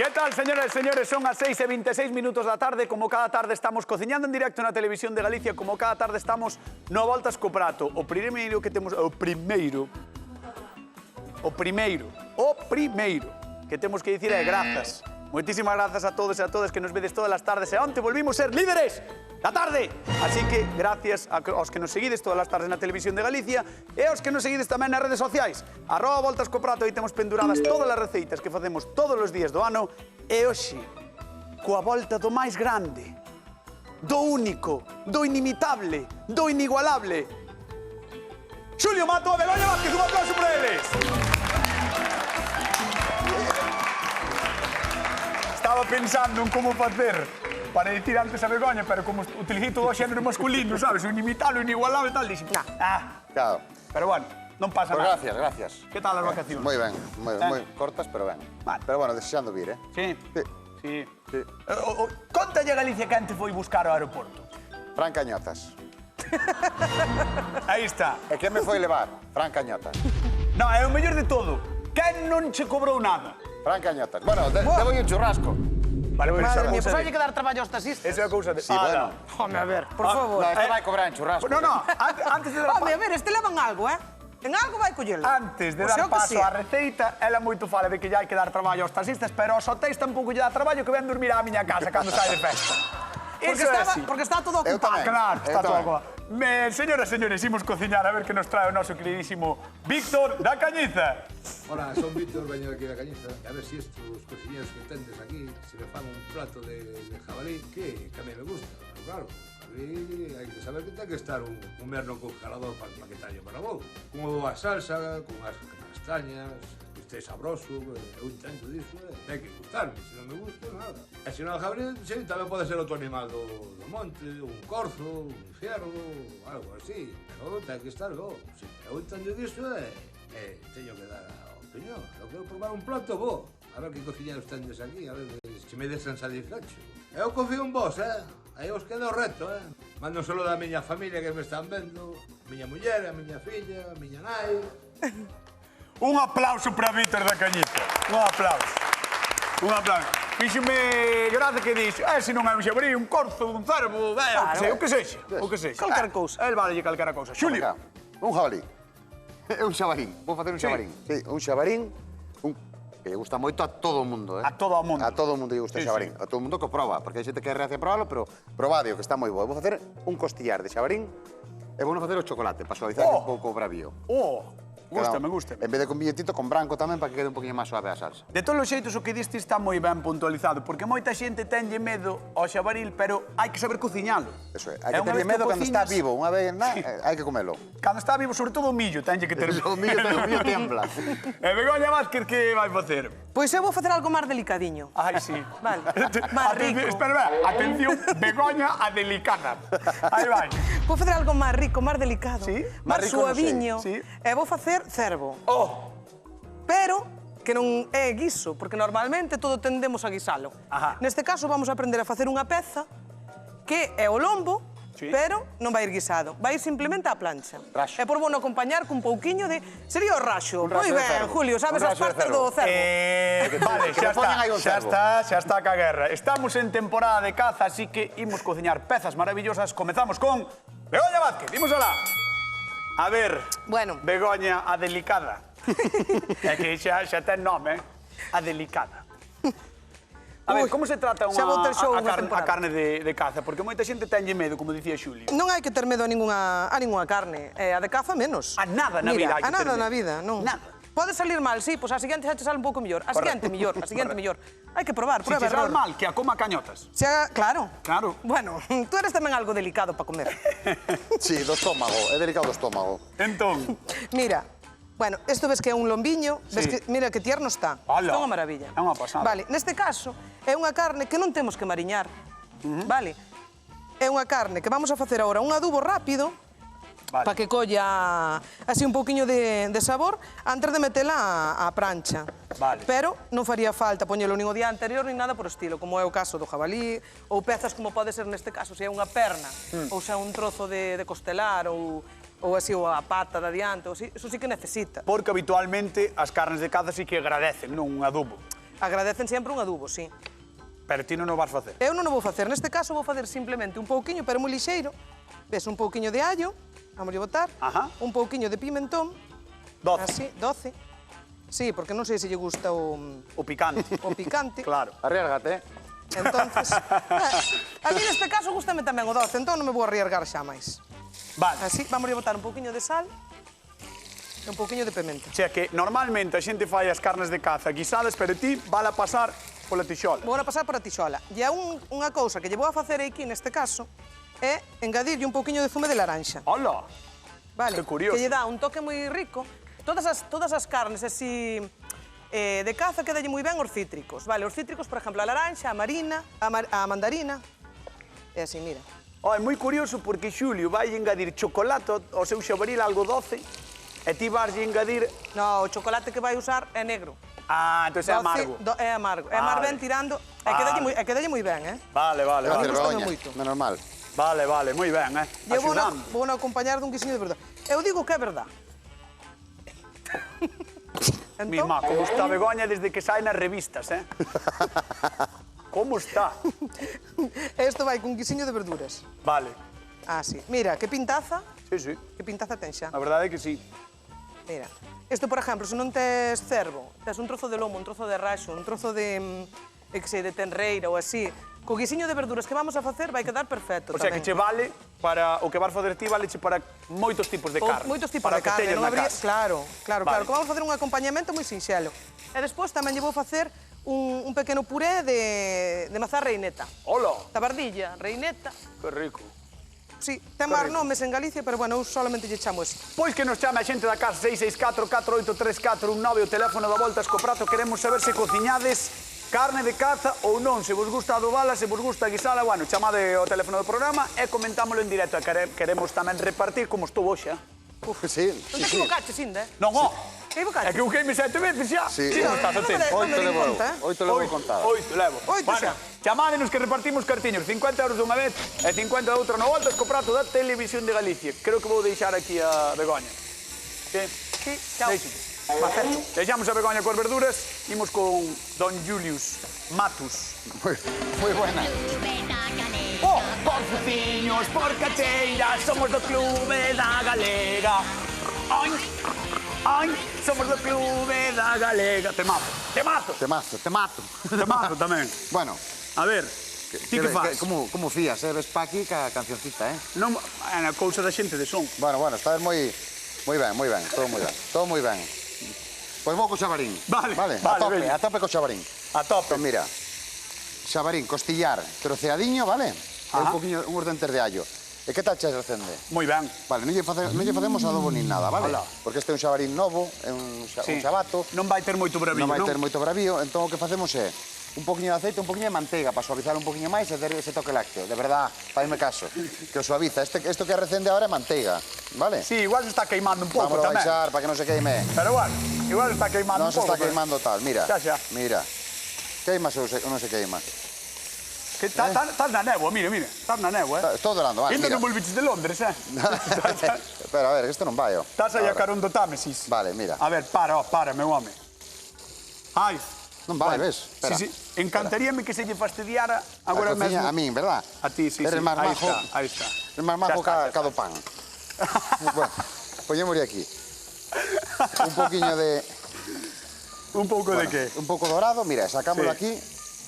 Que tal, señoras e señores? Son as 6:26 da tarde. Como cada tarde estamos cociñando en directo na Televisión de Galicia, como cada tarde estamos no Voltas co Prato. O primeiro que temos que temos que dicir é grazas. Moitísimas grazas a todos e a todas que nos vedes todas as tardes. E onte volvimos ser líderes da tarde. Así que gracias aos que nos seguides todas as tardes na Televisión de Galicia e aos que nos seguides tamén nas redes sociais. @Voltas co Prato, aí temos penduradas todas as receitas que facemos todos os días do ano. E hoxe, coa volta do máis grande, do único, do inimitable, do inigualable, Xulio Mato e Begoña Vázquez. Un aplauso para eles. Estaba pensando en como facer para dicir antes a Begoña, pero como utilicei todo o xénero masculino, sabes, o inimitable, o inigualable e tal, dixen, Claro. Pero bueno, non pasa Pues nada. gracias. Que tal as vacacións? Moi ben, moi cortas, pero ben. Vale. Pero bueno, desexando vir, Sí? Sí. Sí. Contalle a Galicia que antes foi buscar ao aeroporto. Fran Cañotas. Aí está. E quen me foi levar? Fran Cañotas. Non, é o mellor de todo. Quen non che cobrou nada? Fran Cañotas. Bueno, debo un churrasco. Vale, pero Madre esa mía, cousa pues de... hai que dar traballo aos taxistas. Esa é a cousa de... Sí, bueno. Home, a ver, por favor. No, este vai cobrar en churrasco. No, antes de dar Home, a ver, este levan algo, En algo vai collelo. Antes de dar paso á receita, ela moito fala de que ya hai que dar traballo aos taxistas, pero aos hotéis tampouco lle dá traballo que ven dormir á miña casa cando sai de festa. Porque está todo Eu ocupado. tamén. Claro, está todo tamén. agua. Señoras e señores, imos cociñar a ver que nos trae o noso queridísimo Víctor da Cañiza. Hola, son Víctor, veño aquí da Cañiza. A ver si estos cociñeros que tendes aquí se me fan un plato de jabalí que a mí me gusta. Pero claro, jabalí hai que saber que ten que estar un merno congelador para que tallo para vos. Con boa salsa, con as castañas, que este sabroso, eu intento disso, ten que gustarme, se non me gusta, nada. E se non jabalí, sí, tamén pode ser outro animal do monte, un corzo, un ciervo, algo así. Pero ten que estar bo. Se eu intento disso, teño que dar a opinión. Eu quero probar un plato bo. A ver que cociñeros tendes aquí, a ver se me desen satisfecho. Eu confío en vos, Aí os quedo o reto, Mando solo da miña familia que me están vendo, a miña muller, a miña filla, a miña nai. Un aplauso para Víctor da Cañiza. Un aplauso. Un aplauso. Fíxome graza que dixo, se non é un xabarí, un corzo, un cervo, o que sexa. O que sexa. Calquera cousa. El vale calquera cousa. Xulio. Un jabalí. Un xabarín. Vou facer un xabarín. Sí, un xabarín. Que lle gusta moito a todo o mundo, A todo o mundo. A todo o mundo lle gusta o xabarín. A todo o mundo que o proba, porque hai xente que é reacia a probalo, pero probade, que está moi bo. Vou facer un costillar de xabarín e vou facer o chocolate, para suavizar un pouco o bravío. Gústame. En vez de con billetito, con branco tamén, para que quede un poquinho máis suave a salsa. De todos os xeitos, o que diste está moi ben puntualizado, porque moita xente tenlle medo ao xabaril, pero hai que saber cociñalo. Eso é. Hai que terlle medo cando está vivo. Unha vez, hai que comelo. Cando está vivo, sobre todo o millo, tenlle que ter O millo tembla. E Begoña Vázquez, que vai facer? Pois eu vou facer algo máis delicadiño. Ai, sí. Vale, máis rico. Espera, atención, Begoña a delicada. Aí vai. Vou facer algo máis rico, máis delicado. Sí? Máis Máis rico non sei. suaviño. Sí. E vou facer cervo. Pero que non é guiso, porque normalmente todo tendemos a guisalo. Ajá. Neste caso vamos a aprender a facer unha peza que é o lombo, Sí. pero non vai ir guisado, vai ir simplemente á plancha. Raxo. É por bueno acompañar cun pouquiño de... Sería o raxo. raxo Moi de ben, cervo. Julio, sabes Un as raxo de partes cervo. do cervo. Vale, Que me poñan aí un cervo. xa está ca guerra. Estamos en temporada de caza, así que imos cociñar pezas maravillosas. Comezamos con Begoña Vázquez. Imos alá. A ver, Bueno. Begoña a delicada. É que xa ten nome, A delicada. A ver, Ui, como se trata xa vou ter show unha a temporada. carne de caza? Porque moita xente tenlle medo, como dicía Xulio. Non hai que ter medo a ningunha carne. A de caza menos. A nada na vida hai que a ter nada medo. na vida, non. Nada. Pode salir mal, sí, pois a seguinte xa te sale un pouco mellor. A seguinte mellor, a seguinte mellor. Hai que probar, Si prueba che sal error. mal, que a coma cañotas. Claro. Claro. Bueno, tú eres tamén algo delicado para comer. Sí, do estómago. É delicado do estómago. Entón, Mira, bueno, isto ves que é un lombiño, ves que, mira que tierno está. Ala, Isto é unha maravilla. é unha pasada. Vale, neste caso, é unha carne que non temos que mariñar. Vale? É unha carne que vamos a facer agora un adubo rápido, vale. para que colla así un pouquiño de sabor antes de metela á prancha. Vale. Pero non faría falta poñelo nin o día anterior nin nada por estilo, como é o caso do jabalí, ou pezas como pode ser neste caso, se é unha perna, ou se é un trozo de costelar, ou así, ou a pata de adiante, ou así, eso sí que necesita. Porque habitualmente as carnes de caza sí que agradecen, non un adubo. Agradecen sempre un adubo, sí. Pero ti non o vas facer. Eu non o vou facer, neste caso vou facer simplemente un pouquiño, pero moi lixeiro. Ves, un pouquiño de allo, vamos a botar. Ajá. Un pouquiño de pimentón. 12. Así, 12. Sí, porque non sei se lle gusta o O picante. picante. Claro. Arriárgate. Entonces, a mí neste caso gustame tamén o 12, entón non me vou arriesgar xa máis. Vale. Así, vamos a botar un pouquiño de sal e un pouquiño de pimenta. O sea que normalmente a xente fai as carnes de caza guisadas, pero ti vala pasar pola tixola. Vou a pasar por a tixola. E unha cousa que lle vou a facer aquí neste caso é engadirlle un pouquiño de zume de laranxa. Hola. Vale, Que curioso. que lle dá un toque moi rico. Todas as carnes así de caza quedalle moi ben os cítricos. Vale, os cítricos, por exemplo, a laranxa, a marina, a mandarina. É así, mira. É moi curioso porque Xulio vai engadir chocolate ao seu xabaril algo doce e ti vas engadir... No, o chocolate que vai usar é negro. Ah, entón é amargo. É amargo. É Vale. máis ben tirando... E quedalle moi ben, eh? Vale, vale, A mí vale. gústame Begoña, moito. menos mal. Vale, vale, moi ben, E eu Axudando. vou acompañar dun guisinho de verdura. Eu digo que é verdad. Misma, como está Begoña desde que sai nas revistas, eh? Como está? Isto vai cun guisinho de verduras. Vale. Ah, sí. Mira, que pintaza. Sí, sí. Que pintaza ten xa. A verdade é que sí. Mira. Isto, por exemplo, se non tes cervo, tes un trozo de lomo, un trozo de raxo, un trozo de, que sei, de tenreira ou así, co guisiño de verduras que vamos a facer vai quedar perfecto O sea, que tamén. che vale para o que vas facer ti, vale che para moitos tipos de carne. Moitos tipos para de carne, que teñas non na habría... casa. Claro, claro, Vale. claro, que vamos facer un acompañamento moi sinxelo. E despois tamén lle vou facer un pequeno puré de mazá reineta. Hola, Tabardilla, reineta. que rico. Sí, ten máis nomes en Galicia, pero bueno, eu solamente lle chamo ese. Pois que nos chame a xente da casa 664-483419, o teléfono da Voltas co Prato. Queremos saber se cociñades carne de caza ou non, se vos gusta adobala, se vos gusta guisala. Bueno, chamade ao teléfono do programa e comentámoslo en directo. E queremos tamén repartir como estou hoxe. Sí, Non te sí, sí. equivocaches, ainda, eh? Non, ó. Que equivocaches? Equivoqueime 7 veces xa. Sí. Como estás, Non me atento? de- Oito din levo, conta, eh? oito levo contado. 8 levo. Oito Bueno, xa. chamádenos que repartimos cartiños, 50 euros dunha vez e 50 de outra no Voltas co Prato da Televisión de Galicia. Creo que vou deixar aquí a Begoña. Sí? Sí, chao. Deixe. Perfecto. Deixamos a Begoña coas verduras, imos con Don Julius Matus. Muy buena. Oh, por fuciños, por cacheiras, somos do Clube da Galega. Ai, ai, somos do Clube da Galega. Te mato, te mato, Te mato, te mato. te mato tamén. Bueno, A ver, ti que faz? como fías, ves pa aquí ca cancioncita, eh? Non, é na cousa da xente de son. Bueno, estás moi ben, todo moi ben. Todo moi ben. Pois vou co xabarín. Vale, vale, vale, veña. a tope co xabarín. A tope. Entón, mira, xabarín, costillar, troceadiño, vale? E un Ajá. poquinho, uns dentes de allo. E que tal che recende? Moi ben. Vale, non lle facemos adobo nin nada, vale? Ola. Porque este é un xabarín novo, é un xabato, Non vai ter moito bravío, non non? vai ter moito bravío, entón o que facemos é un poquinho de aceite, un poquinho de manteiga para suavizar un poquinho máis e ter ese toque lácteo. De verdad, faime caso, que o suaviza. Isto que recende ahora é manteiga, vale? Sí, igual se está queimando un pouco Vamos a tamén. baixar para que non se queime. Pero bueno, igual se está queimando Non un se pouco. está queimando tal, mira. Xa. Mira. Queimas ou non se queima? Que estás na néboa, mira. Estás na néboa, eh? Estou dorando, vale, Ainda mira. non volviches de Londres, eh? Espera, a ver, isto non vai, ó. Estás aí a Ahora. carón do Támesis. Vale, mira. A ver, para, meu home. Ai. Non vai, Bueno, ves? Espera. Sí, sí. Encantaríame que se lle fastidiara agora A cociña, mesmo. a min, verdad? A ti, sí, Eres sí. máis Aí majo. está, aí está. Eres máis majo Xa está, ca do pan. Bueno, poñémoslle aquí. Un poquinho de... Un pouco de que? Un pouco dorado, mira, sacámoslo Sí. aquí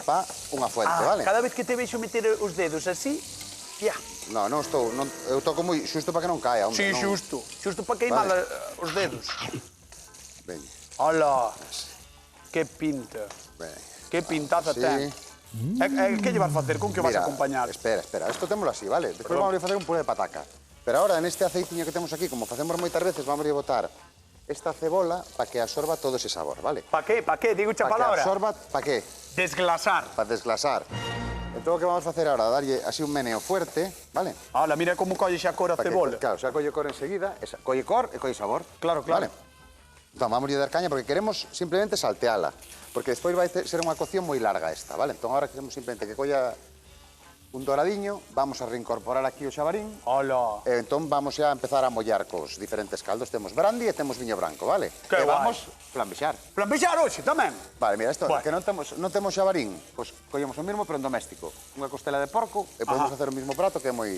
pa unha fuente, vale? Cada vez que te vexo meter os dedos así, ya. Non estou, eu toco moi xusto para que non caia, hombre. Sí, non... xusto para queimar Vale. os dedos. Veña, Hola, que pinta, veña. que pintaza Sí. ten. Que lle vas facer? Con que vas a acompañar? Espera, esto témoslo así, vale? Despois vamos a facer un puré de pataca. Pero ahora, en este aceitiño que temos aquí, como facemos moitas veces, vamos a botar esta cebola para que absorba todo ese sabor, vale? Pa que? Digo xa Para que palabra. absorba, para que? Desglasar. Para desglasar. Entón, o que vamos a facer ahora, darlle así un meneo fuerte, vale? Hola, mira como colle xa cor a Para que, cebola. claro, xa colle cor enseguida, colle cor e colle sabor. Claro. Vale? Entón, vamos a dar caña porque queremos simplemente salteala. Porque despois vai ser unha cocción moi larga esta, vale? Entón, agora queremos simplemente que colla un doradiño, vamos a reincorporar aquí o xabarín. Hola. E entón vamos a empezar a mollar cos diferentes caldos. Temos brandy e temos viño branco, vale? Que e guai. vamos flambexar. Flambexar hoxe tamén. Vale, mira, isto, Bueno. que non temos xabarín, pois collemos o mismo, pero en doméstico. Unha costela de porco e podemos facer o mismo prato que é moi...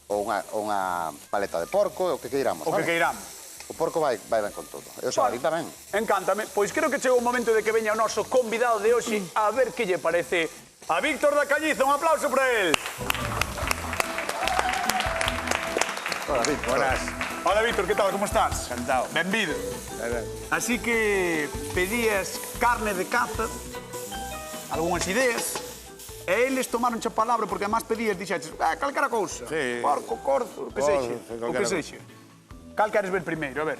ou unha paleta de porco, o que queiramos, O vale? que queiramos. O porco vai ben con todo. E o xabarín tamén. Encántame. Pois creo que chegou o momento de que veña o noso convidado de hoxe a ver que lle parece a Víctor da Cañiza. Un aplauso para él. Hola, Víctor. Buenas. Hola, Víctor, que tal? Como estás? Encantado. Benvido. Así que pedías carne de caza, algunhas ideas, e eles tomaron a palabra porque además pedías, dixeches, calquera cousa. Sí. Porco, corzo, o que Porco, sexa. sí, O calquera que sexa. Cal queres ver primeiro? A ver.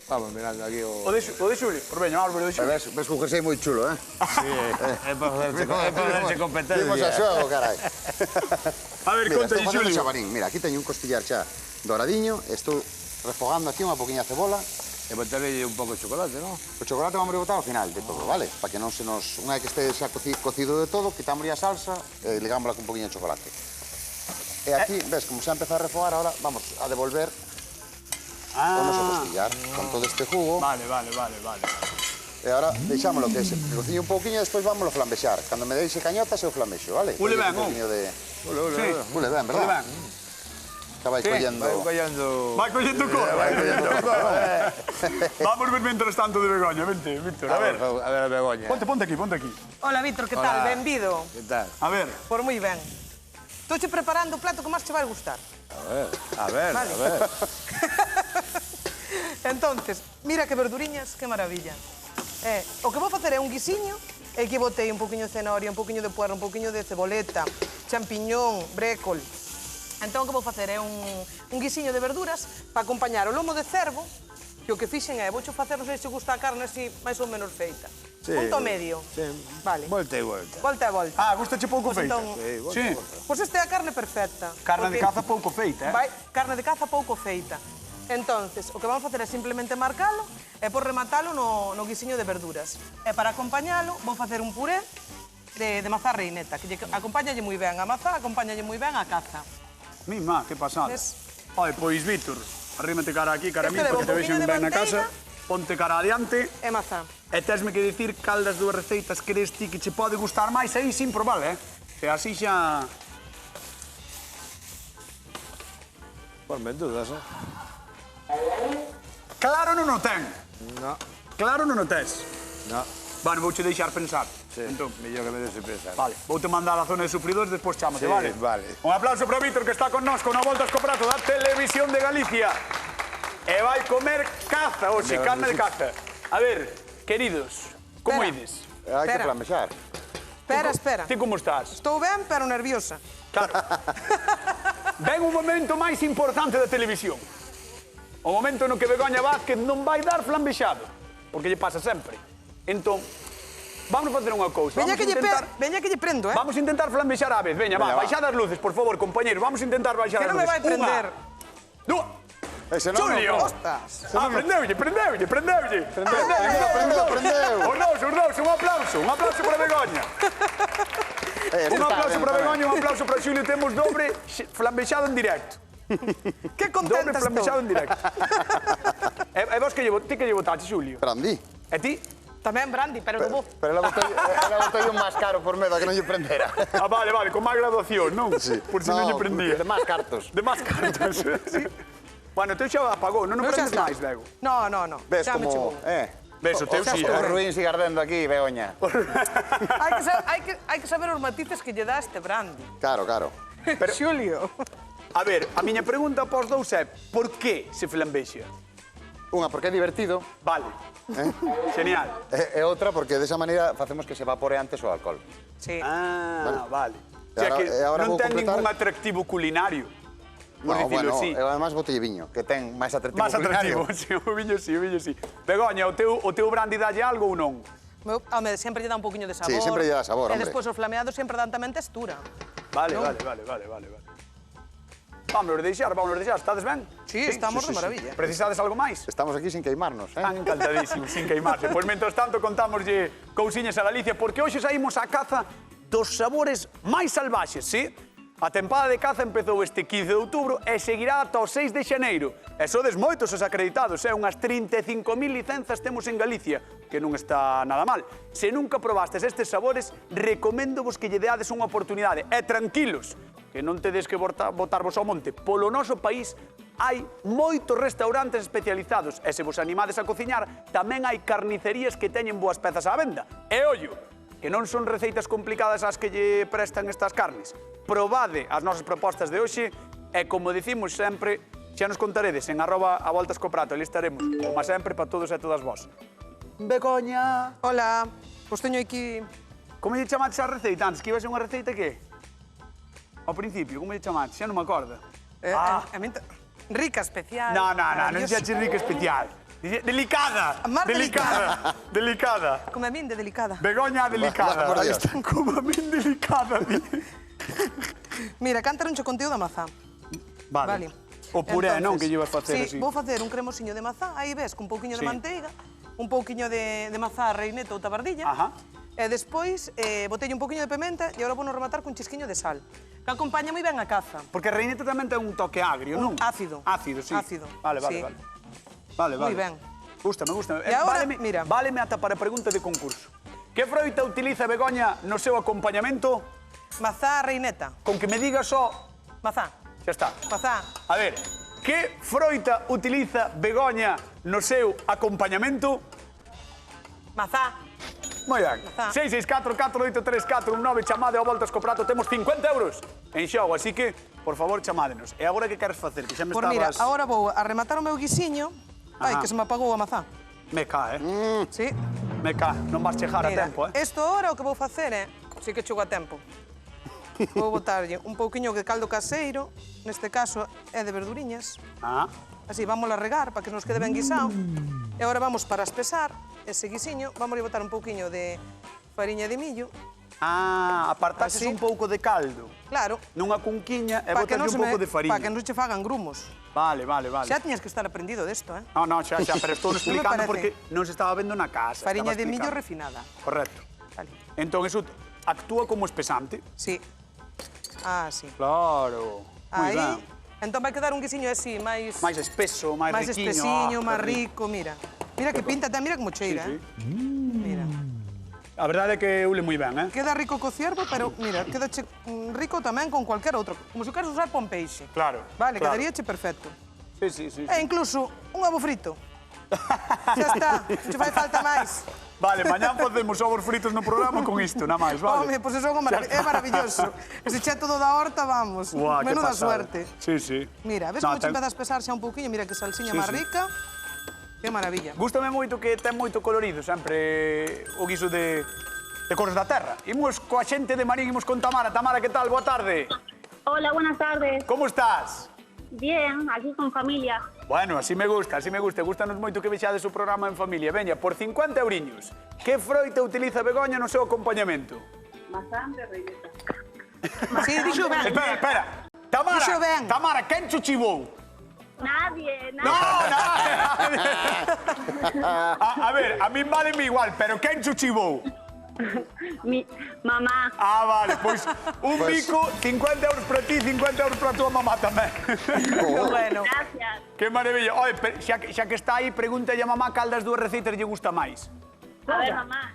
Vamos mirando aquí o... O de Xulio. Por veño, vamos ver o de Xulio. Ves que un jersey moi chulo, eh? Sí, é para facerse competencia. Vimos a xogo, carai. A ver, Mira, conta estou facendo Xulio. xabarín. Mira, aquí teño un costillar xa doradiño. Estou refogando aquí unha poquinha cebola. E botarlle un pouco de chocolate, non? O chocolate vamos a botar ao final de todo, vale? Para que non se nos... Unha vez que este xa cocido de todo, quitamos a salsa e ligámosla con un poquinho de chocolate. E aquí, ves, como xa empeza a refogar, ahora vamos a devolver o noso costillar con todo este jugo. Vale. E ahora deixamos lo que se cociñe un pouquinho e despois vámoslo flambexar. Cando me deixe cañotas eu flambexo, vale? Ule ben, Un pouquinho de... Sí. Ule ben, Ule verdad? ben. Xa vai Sí, collendo... Vai collendo... Vai collendo cor. Vai collendo Vamos ver mientras tanto de Begoña. Vente, Víctor, a ver. A ver a Begoña. Ponte aquí. Hola, Víctor, que tal? Hola. Benvido. Que tal? A ver. Por moi ben. Estou preparando o plato que máis che vai gustar. A ver. Vale. Entonces, mira que verduriñas, que maravilla. O que vou facer é un guisiño, e que botei un poquinho de zanahoria, un poquinho de puerro, un poquinho de ceboleta, champiñón, brécol. Entón, o que vou facer é un guisiño de verduras para acompañar o lomo de cervo, que o que fixen é, voucho facer, non sei se gusta a carne así, máis ou menos feita. Sí. Punto medio. Sí. Vale. Volta e volta. Volta e volta. Ah, gustache pouco Pois feita? entón- Sí. Pois esta é a carne perfecta. Carne de porque caza pouco feita, eh? Vai, carne de caza pouco feita. Entonces, o que vamos facer é simplemente marcalo e por rematalo no guisiño de verduras. E para acompañalo, vou facer un puré de mazá reineta, que acompáñalle moi ben a mazá, acompáñalle moi ben a caza. Mima, que pasada. Ves? Oye, pois, Víctor, arrímate cara aquí, cara a mí, Este leva porque te un vexen poquinho de ben na casa. manteiga. Ponte cara adiante. E mazá. E tesme que dicir cal das dúas receitas crees ti que che pode gustar máis aí sin probar, E así xa... Ponme en dudas, Claro non o ten. No. Claro non o tes. No. Bueno, vouche deixar pensar. Sí, Entón, mellor que me deixe pensar. vale, voute mandar a zona de sufridores, despois chámote, Sí, vale? vale. Un aplauso para Víctor, que está con nós, con a volta ao prato da Televisión de Galicia. E vai comer caza hoxe, Ya, carne de sí. caza. A ver, queridos, como Espera. ides? Hai que Espera. flambexar. Espera. Ti como estás? Estou ben, pero nerviosa. Claro. Ven un momento máis importante da televisión. O momento no que Begoña Vázquez non vai dar flambexado, porque lle pasa sempre. Entón, vamos facer unha cousa. Veña que lle prendo, Vamos a intentar flambexar a vez. Veña, va, va. baixad as luces, por favor, compañeros. Vamos a intentar baixar Que as non me luces. vai prender. Dúa. Ese non, Xulio. Ostras. Ah, prendeulle. Prendeu. Os dous, un aplauso para Begoña. Un aplauso para Begoña, un aplauso para Xulio. Temos dobre flambexado en directo. Que Dobre contenta flambexado en estou. directo. E vos ti que lle votaste, Xulio? Brandy. E ti? Tamén brandy, pero non vou. Pero ela botei un máis caro por medo a que non lle prendera. Ah, vale, con máis graduación, non? Sí. Por si non lle prendía. De máis cartos. De más cartas. Sí. Bueno, teu xa apagou, non Eu xa prendes está. máis, Bego. No. Ves Xa me chegou. como... Ves, o teu xa sí, estou. Os ruíns sigue ardendo aquí, Begoña. Hai que saber os matices que lle dá este brandy. Claro. Xulio. A ver, a miña pregunta pos dous é por que se flambexa? Unha, porque é divertido. Vale. Genial. E outra, porque desa maneira facemos que se evapore antes o alcohol. Sí. Ah, vale. O E sea ahora- que e ahora non vou ten completar- ningún atractivo culinario. Por dicirlo así. E además botelle viño, que ten máis atractivo Más atractivo, culinario. sí, o viño sí. Begoña, o teu brandy dalle algo ou non? Home, sempre lle dá un poquinho de sabor. Sí, sempre lle dá sabor, E hombre. despois os flameados sempre dan tamén textura. Vale. Vámonos deixar, estades ben? Sí, estamos de maravilla. Precisades algo máis? Estamos aquí sin queimarnos, Están encantadísimos, sin queimarse. Pois, mentres tanto, contámoslle cousiñas a Galicia, porque hoxe saímos á caza dos sabores máis salvaxes, sí? A tempada de caza empezou este 15 de outubro e seguirá ata o 6 de xaneiro. E sodes moitos os acreditados, unhas 35.000 licenzas temos en Galicia, que non está nada mal. Se nunca probastes estes sabores, recoméndovos que lle deades unha oportunidade. E tranquilos, que non tedes que botarvos ao monte. Polo noso país hai moitos restaurantes especializados e se vos animades a cociñar, tamén hai carnicerías que teñen boas pezas á venda. E ollo, que non son receitas complicadas as que lle prestan estas carnes. Probade as nosas propostas de hoxe e, como dicimos sempre, xa nos contaredes en @avoltascoprato. Ali estaremos, como sempre, para todos e todas vós. Begoña! Hola, pois teño aquí... Como lle chamaches a receita antes? Que iba a ser unha receita que? Ao principio, como lle chamaches? Xa non me acordo. Rica, especial. Non dixaches rica especial. Delicada. Más delicada. Delicada. Como a min de delicada. Begoña delicada. Ahí está. Como a min delicada. Mira, cántaronche o contido da mazá. Vale. O puré, non, que lle vas facer así. Sí, vou facer un cremosiño de mazá, aí ves, con un pouquiño de manteiga, un pouquiño de mazá reineta ou tabardilla. Ajá. E despois botei un pouquiño de pementa e agora vou rematar cun chisquiño de sal, que acompaña moi ben a caza. Porque a reineta tamén ten un toque agrio, non? Ácido. Ácido, sí. Ácido, Vale. sí. Vale. Moi ben. Gústame. E agora, mira. Váleme ata para pregunta de concurso. Que froita utiliza Begoña no seu acompañamento? Mazá reineta. Con que me digas só... Mazá. Xa está. Mazá. A ver, que froita utiliza Begoña no seu acompañamento? Mazá. Moi ben. Mazá. 664-483-419, chamade ao Voltas co Prato, temos 50 euros en xogo, así que, por favor, chamádenos. E agora que queres facer? Que xa me Por estabas... mira, agora vou a rematar o meu guisiño. Ai, Ajá. que se me apagou a mazá. Me cae, Sí. me cae. Non vas chegar a Mira, tempo, isto agora o que vou facer é... Sí que chego a tempo. Vou botarlle un pouquiño de caldo caseiro, neste caso é de verduriñas. Ah, Así, vamos a regar para que nos quede ben guisado. E agora vamos para espesar ese guisiño. Vamos a botar un pouquiño de fariña de millo. apartases Así. un pouco de caldo Claro, nunha cunquiña e para que botas un pouco de para que fariña. non se fagan grumos. Vale. Xa tiñas que estar aprendido desto, eh? No, xa, pero estou explicando parece. porque non se estaba vendo na casa. Fariña estaba de millo explicando. refinada. Correcto. Vale. Entón, eso actúa como espesante. Sí. Sí. Claro. Moi Aí, ben. entón vai quedar un guisiño así, máis espeso, máis máis riquiño. espesiño, máis qué rico, mira. Mira que pinta, mira como cheira, Sí, eh? Mira. A verdade é que ule moi ben, eh? Queda rico co ciervo, pero mira, queda rico tamén con cualquier outro. Como se queres usar pon peixe. Claro. Vale, claro. quedaríache perfecto. Sí. E incluso un ovo frito. Xa está, non che fai falta máis. Vale, mañán facemos ovos fritos no programa con isto, nada máis, vale? Home, pois eso é maravilloso. E se che todo da horta, vamos. Uá, que Menuda pasada. suerte. Sí. Mira, ves como che empeza a espesar xa un pouquiño? Mira que salsiña Sí, máis sí. rica. Que maravilla. Gústame moito que ten moito colorido sempre o guiso de cores da terra. Imos coa xente de Marín, imos con Tamara. Tamara, que tal? Boa tarde. Hola, buenas tardes. Como estás? Bien, aquí con familia. Bueno, así me gusta. Gústanos moito que vexades o programa en familia. Veña, por 50 euriños. Que froita utiliza Begoña no seu acompañamento? Mazán de reineta. Sí, dixo ben. Espera. Dixo ben. Tamara, quen chuchivou? Nadie. No. A ver, a mí vale igual, pero quen chuchivou? Mi mamá. Vale, pois un bico, 50 euros para ti, 50 euros para a tua mamá tamén. Que bueno. Gracias. Que maravilla. Oye, xa que está aí, pregúntalle a mamá cal das dúas receitas lle gusta máis. A ver, mamá.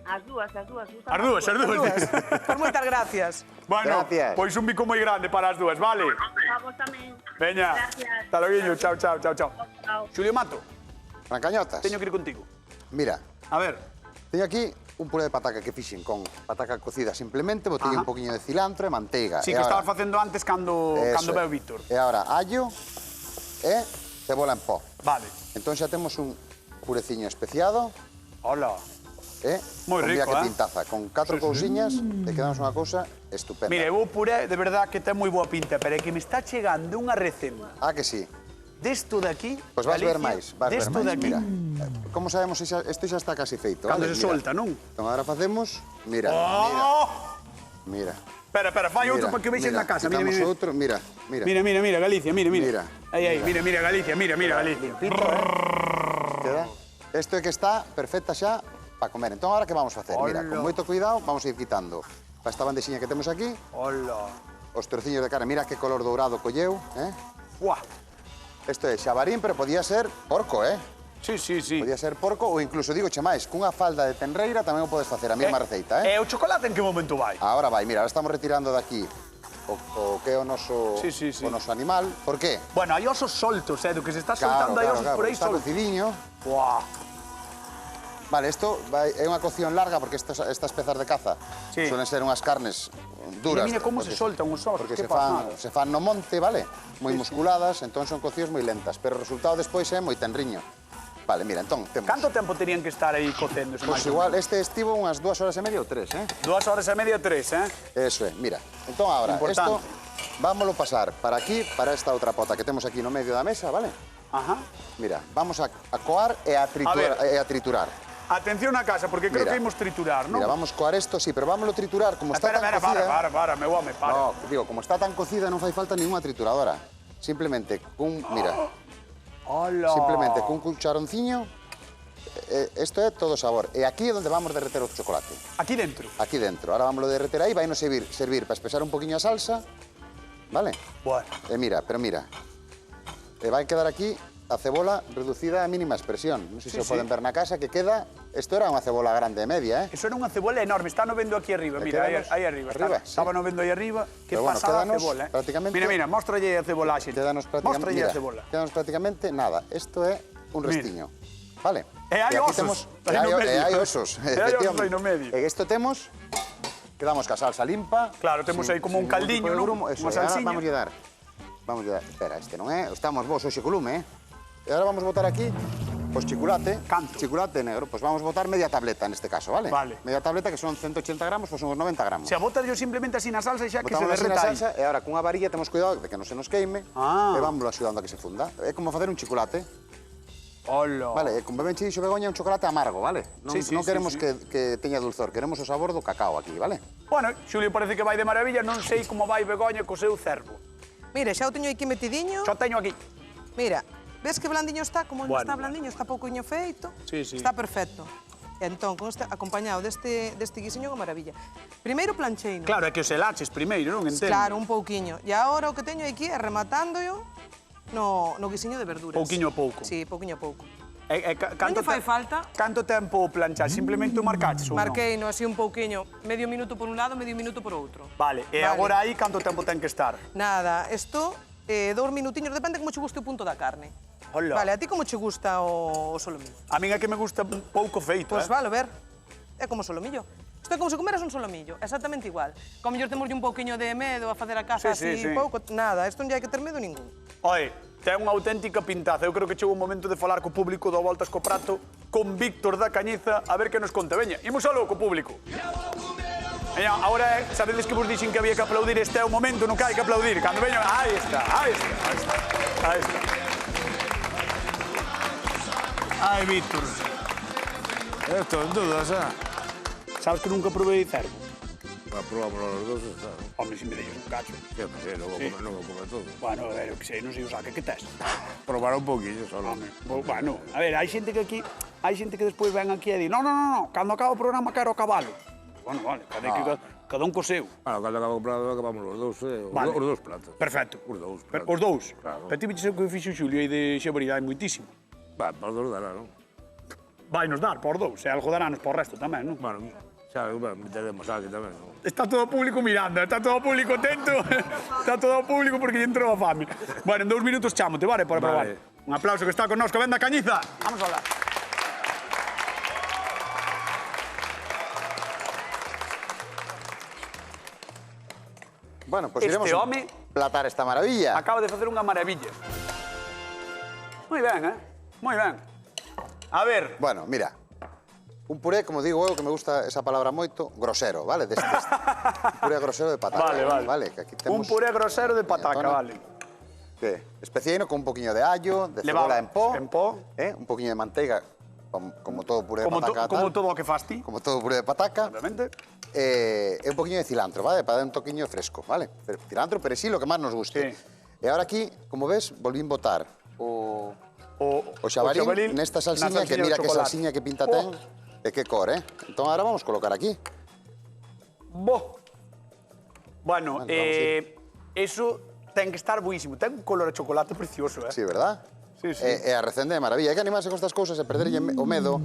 As dúas. As dúas. Por moitas gracias. Bueno, Gracias. pois un bico moi grande para as dúas, vale? A vos tamén. Veña. Gracias. Hasta loguinho, chao. Chao. Xulio Mato, Francañotas. teño que ir contigo. Mira, A ver, teño aquí un puré de pataca que fixen con pataca cocida simplemente, botei un poquinho de cilantro e manteiga. sí, E que ahora- estabas facendo antes cando Eso veo é. Víctor. E agora allo e cebola en pó. Vale. Entón xa temos un pureciño especiado Hola. e Moi con rico, que eh? pintaza, con 4 cousiñas e quedamos unha cousa estupenda. Mire, o puré de verdad que ten moi boa pinta, pero é que me está chegando unha recenda Que sí? desto de aquí, Pois vas ver Galicia, máis, vas ver desto máis. de aquí. Mira, como sabemos se isto xa está casi feito, Cando vale? se Mira. solta, non? Entón agora facemos, mira, Oh! mira. Espera, fai outro para que o vexen na casa. Mira, quitamos mira. outro, mira. Mira, Galicia, mira. Mira, Aí, mira. mira, Galicia, mira, Galicia. Limpito, Queda? Isto é que está perfecta xa para comer. Entón, agora que vamos facer? Mira, Hola. con moito cuidado, vamos a ir quitando para esta bandexiña que temos aquí, Hola. os trociños de carne, mira que color dourado colleu, Buah. Isto é xabarín, pero podía ser porco, Sí, sí, sí. Podía ser porco ou incluso, digo che máis, cunha falda de tenreira tamén o podes facer, a mesma receita, E o chocolate en que momento vai? Ahora vai, mira, ahora estamos retirando daqui o que é o noso, Sí, sí, sí. o noso animal. Por qué? Bueno, hai osos soltos, do que se está soltando hai osos por aí está soltos. cocidiño. Buah. Vale, isto é unha cocción larga porque estas pezas de caza Sí. suelen ser unhas carnes duras. Mira como se porque- soltan os osos, Porque que se fan no monte, vale? Moi musculadas, entón son coccións moi lentas, pero o resultado despois é moi tenriño. Vale, mira, entón, temos... Canto tempo terían que estar aí cocéndose? Pois igual, este estivo unhas 2 horas e media ou 3, 2 horas e media, 3, Eso é, mira. Entón, agora, Importante. isto vámoslo pasar para aquí, para esta outra pota que temos aquí no medio da mesa, vale? Ajá. Mira, vamos a coar e a triturar. Atención a casa, porque creo Mira. que imos triturar, non? Mira, vamos coar esto, sí, pero vámoslo triturar, como está Espera, tan espera, cocida... para, meu home, para. No, digo, como está tan cocida non fai falta ninguna trituradora. Simplemente mira, Hola. simplemente cun cucharonciño, isto é todo sabor. E aquí é onde vamos derreter o chocolate. Aquí dentro. Aquí dentro. Ahora vamos a derreter aí, vai nos servir para espesar un poquinho a salsa, vale? Bueno. E mira, vai quedar aquí a cebola reducida a mínima expresión. Non sei se o poden ver na casa, que queda... Isto era unha cebola grande e media, Eso era unha cebola enorme, está no vendo aquí arriba, E mira, quédanos aí arriba. arriba, sí. Estaba no vendo aí arriba, que Pero bueno, pasada a quédanos cebola, prácticamente- Mira, móstralle a cebolaxe. Quédanos Móstralle a cebola. Quédanos prácticamente nada. Isto é un restiño. Vale? E hai aquí osos, e aí no medio. hai osos. E hai osos efectivamente. aí no medio. E isto temos... Quedamos ca salsa limpa. Claro, temos aí como un ningún caldiño, tipo de non? grumo. Eso, Unha e ahora salsiña. vamos a dar. Espera, este non é... Estamos vos hoxe co lume, E agora vamos botar aquí, pois chocolate. Canto? Chocolate negro. Pois vamos botar media tableta neste caso, vale? Vale. Media tableta que son 180 gramos, pois son uns 90 gramos. Se a botas yo simplemente así na salsa e xa que se Botamos así na derreta aí. salsa e agora cunha varilla temos cuidado de que non se nos queime Ah. e vámonos axudando a que se funda. É como facer un chocolate. Hola. Vale, como ben che dixo Begoña, é un chocolate amargo, vale? Non, Sí, sí, non sí, queremos sí. que teña dulzor, queremos o sabor do cacao aquí, vale? Bueno, Xulio parece que vai de maravilla, non sei como vai Begoña co seu cervo. Mira, xa o teño aquí metidiño. Xa o teño aquí. Mira, ves que blandiño está? Como Bueno, está blandiño, está pouquiño feito. Sí, sí. Está perfecto. E entón, con este, acompañado deste guisiño, que maravilla. Primeiro plancheino. Claro, é que os elaches primeiro, non entendo? Claro, un pouquiño. E agora o que teño aquí é rematándoio no guisiño de verduras. Pouquiño a pouco. Sí, pouquiño a pouco. Canto Non lle fai falta? Canto tempo planchar? Simplemente o marcaches ou non? Marquei no así un pouquiño, medio minuto por un lado, medio minuto por outro. Vale, e agora aí canto tempo ten que estar? Nada, isto, 2 minutiños, depende como che guste o punto da carne. Hola. Vale, a ti como che gusta o solomillo? A min é que me gusta un pouco feito, Pois vale, ver, é como solomillo. Isto é como se comeras un solomillo, exactamente igual. Como mellor temos un pouquiño de medo a facer a casa Sí, sí, así sí. pouco, nada, isto non hai que ter medo ningún. Oe, ten unha auténtica pintaza. Eu creo que chegou o momento de falar co público do Voltas co Prato con Víctor da Cañiza a ver que nos conte. Veña, imos aló co público. Veña, agora sabedes que vos dixen que había que aplaudir, este é o momento no que hai que aplaudir. Cando veña, aí está, aí está, aí está, aí está. Ai, Víctor. Esto en dudas, Sabes que nunca probei cervo? Aprobamos los dos, está. Home, se me deixas un cacho. Yo que sé, no vou comer todo. Bueno, a ver, eu que sei, non sei o saque que tes. Probar un poquillo solo. Home, bueno, a ver, hai xente que aquí, hai xente que despois ven aquí e di, no, cando acaba o programa quero o cabalo. Bueno, vale, cada un co seu. Bueno, cando acabo o prato, acabamos los dos, Vale. os dos platos. Perfecto. Os dous Pero platos. os dous? Claro. Pero ti viches o que fixo Xulio aí de xeveridade moitísimo. Va, para os dos dará, non? Vai nos dar por dous, e algo darános por resto tamén, non? Bueno, xa, meteremos aquí tamén, non? Está todo o público mirando, está todo o público atento, está todo o público porque lle entrou a fame. Bueno, en 2 minutos chámote, vale, para probar. Vale. Un aplauso que está connosco, venda Cañiza. Vamos a hablar. Bueno, pois Este iremos home- platar esta maravilla. Acaba de facer unha maravilla. Moi ben, moi ben. A ver, Bueno, mira, un puré, como digo eu, que me gusta esa palabra moito, grosero, vale? Un puré grosero de patata. Vale. Que aquí un temos puré grosero de pataca, Tona. vale. que especiino con un poquinho de allo, de Levaba cebola en en pó, pó. un poquinho de manteiga, como todo puré de Como, pataca. como tal, todo o que fas ti, como todo puré de pataca. obviamente. E un poquinho de cilantro, vale? Para dar un toquiño fresco, vale? Cilantro, perexil, lo que máis nos guste. Sí. E agora aquí, como ves, volvín botar o O xabarín nesta salsiña, que mira que salsiña que pinta ten, e que cor, Entón agora vamos colocar aquí. Bo, Bueno, eso ten que estar buísimo. Ten un color de chocolate precioso, Sí, verdad? Sí, sí. E a recende de maravilla. Hai que animarse con estas cousas e perderlle o medo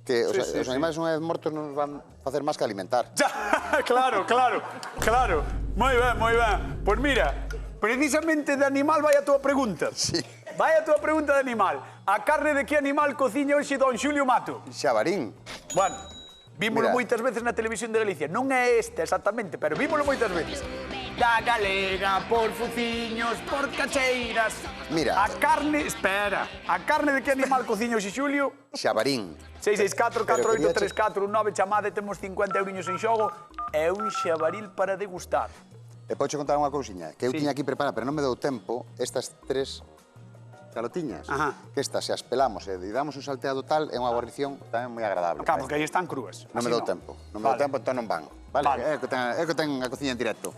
que os animais unha vez mortos non nos van facer máis que alimentar. Claro, claro, claro. Moi ben, moi ben. Pois mira, precisamente de animal vai a túa pregunta. Sí. Vai a túa pregunta de animal. A carne de que animal cociña hoxe don Xulio Mato? Xabarín. Bueno, vímolo Mira. moitas veces na televisión de Galicia. Non é esta exactamente, pero vímolo moitas veces. Da galega, por fuciños, por cacheiras. Mira. A carne... Espera. A carne de que animal cociña hoxe Xulio? Xabarín. 664-483-419, chamade, temos 50 euriños en xogo. É un xabaril para degustar. E podes contar unha cousiña, que eu tiña aquí preparada, pero non me dou tempo, estas 3 calotiñas, Ajá. que estas, se as pelamos e damos un salteado tal, é unha guarnición tamén moi agradable. Claro, porque aí están crúas. Non me Así dou tempo, non me dou tempo, entón non van. Vale? É que ten a cociña en directo.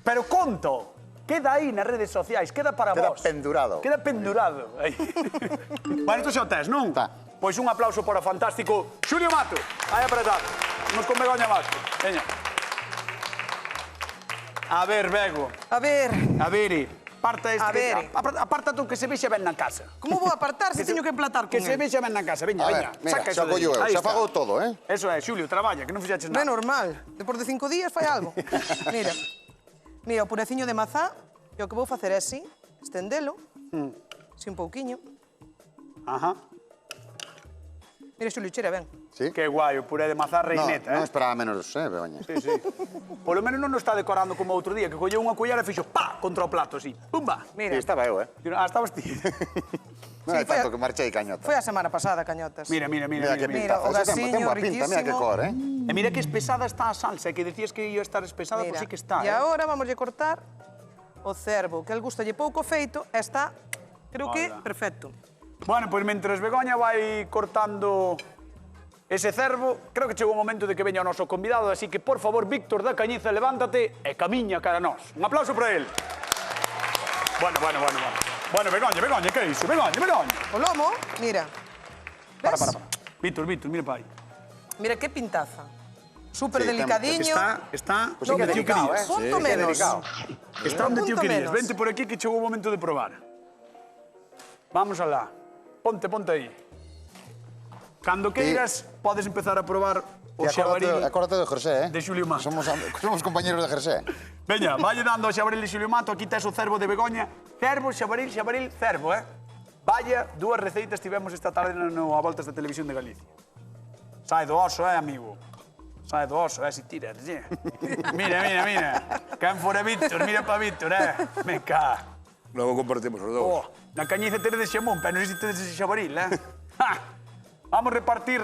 Pero conto, queda aí nas redes sociais, queda para Queda vos. pendurado. Queda pendurado. Aí. Bueno, isto xa o tes, non? Tá. Pois un aplauso para o fantástico Xulio Mato. Aí apretado. Vamos con Begoña Mato. Veña. A ver, Bego. A ver, Aparta este. A ver. Aparta tú que se vexa ben na casa. como vou apartar se teño que emplatar con Que se él? vexa ben na casa. Veña, A ver, veña. mira, Saca xa eso de collo eu, aí. Aí xa está. fago todo, Eso é, Xulio, traballa, que non fixaches Non é nada. normal. Depois de 5 días fai algo. Mira. Mira, o pureciño de mazá, e o que vou facer é así, estendelo, así un pouquiño. Ajá. Mira, Xulio, cheira ben. Sí? Que guai, o puré de mazá reineta, Non eh? esperaba menos, Begoña. Sí, sí. Polo menos non nos está decorando como outro día, que colleu unha cullera e fixo pa contra o plato, así. Pumba. Mira, Sí, estaba eu, Ah, estabas ti. Non é foi tanto a- que marchei cañota. foi a semana pasada, cañotas. Mira, mira, mira, Mira que mira, mira. Mira, o pintaza. Ese gasiño ten boa pinta, mira que riquísimo. cor, E mira que espesada está a salsa, que decías que ia estar espesada, pois sí que está, E agora vamos a cortar o cervo, que el gustalle pouco feito, e está, creo que, Hola. perfecto. Bueno, pois mentres Begoña vai cortando ese cervo, creo que chegou o momento de que veña o noso convidado, así que, por favor, Víctor da Cañiza, levántate e camiña cara a nós. Un aplauso para él. Bueno. Bueno, Begoña, que é iso? Begoña. O lomo, mira. Ves? Para. Víctor, mira para aí. Mira que pintaza. Súper Sí, delicadiño. Está Pues sí que onde ti o delicado, querías. Punto Sí, que menos. delicado. Está onde ti o punto querías. menos. Vente por aquí que chegou o momento de probar. Vamos alá. Ponte aí. Cando queiras, podes empezar a probar o E xabaril. acórdate de Jersé, de Xulio Mato. Somos compañeros de Jersé. Veña, valle dando o xabaril de Xulio Mato. Aquí tes o cervo de Begoña. Cervo, xabaril, cervo, eh? Vaya, dúas receitas tivemos esta tarde no A Voltas da Televisión de Galicia. Sai do oso, amigo? Sai do oso, si tiras, Mira. Quen fora Víctor, mira pa Víctor, Me cá. Logo compartimos os dous. Na cañiza tedes xamón, pero non sei se tedes ese xabaril, Ja! Vamos repartir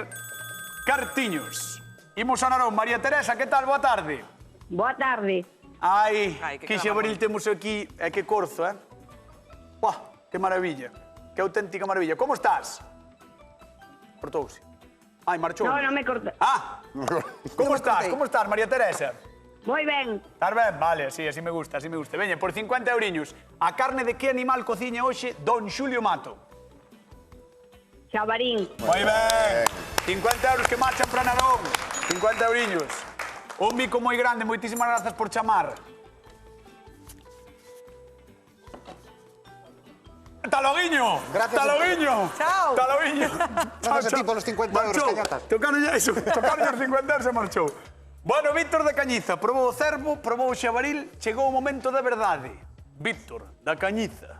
cartiños. Imos a Narón. María Teresa, que tal? Boa tarde. Boa tarde. Ai, Ai, que que xabaril temos aquí, e que corzo, Buah, que maravilla. Que auténtica maravilla. Como estás? Cortouse. Ai, marchou. No, non me corta. Ah! Como estás? cortei. Como estás, María Teresa? Moi ben. Estás ben? Vale, así me gusta, Veña, por 50 euriños. A carne de que animal cociña hoxe don Xulio Mato? Xabarín. Moi ben. 50 euros que marchan para Narón. 50 euriños. Un bico moi grande, moitísimas grazas por chamar. Taloguiño! Gracias. Taloguiño! Chao. Taloguiño! Gracias a ti polos 50 euros, Marchou. cañota. Tocaron os 50 euros e marchou. Bueno, Víctor da Cañiza, probou o cervo, probou o xabaril, chegou o momento da verdade. Víctor da Cañiza,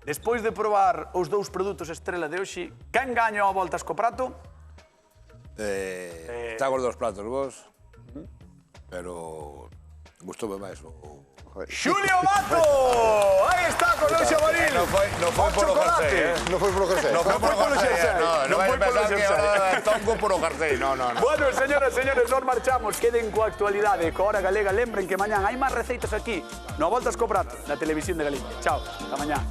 despois de probar os dous produtos estrela de hoxe, quen gaña a voltas co prato? Está os dos platos vos, pero gustoume máis o... Xulio Mato! Aí está con o xabaril. Non foi O polo chocolate. jersey, Non foi polo Jersé. Non foi foi polo polo jersey, jersey. non Non vai foi polo pensar que jersey. ahora tongo polo jersey, no. Bueno, señoras, señores, nos marchamos. Queden coa actualidade, coa hora galega. Lembren que mañán hai máis receitas aquí no A Voltas co Prato, na Televisión de Galicia. Chao, ata mañán.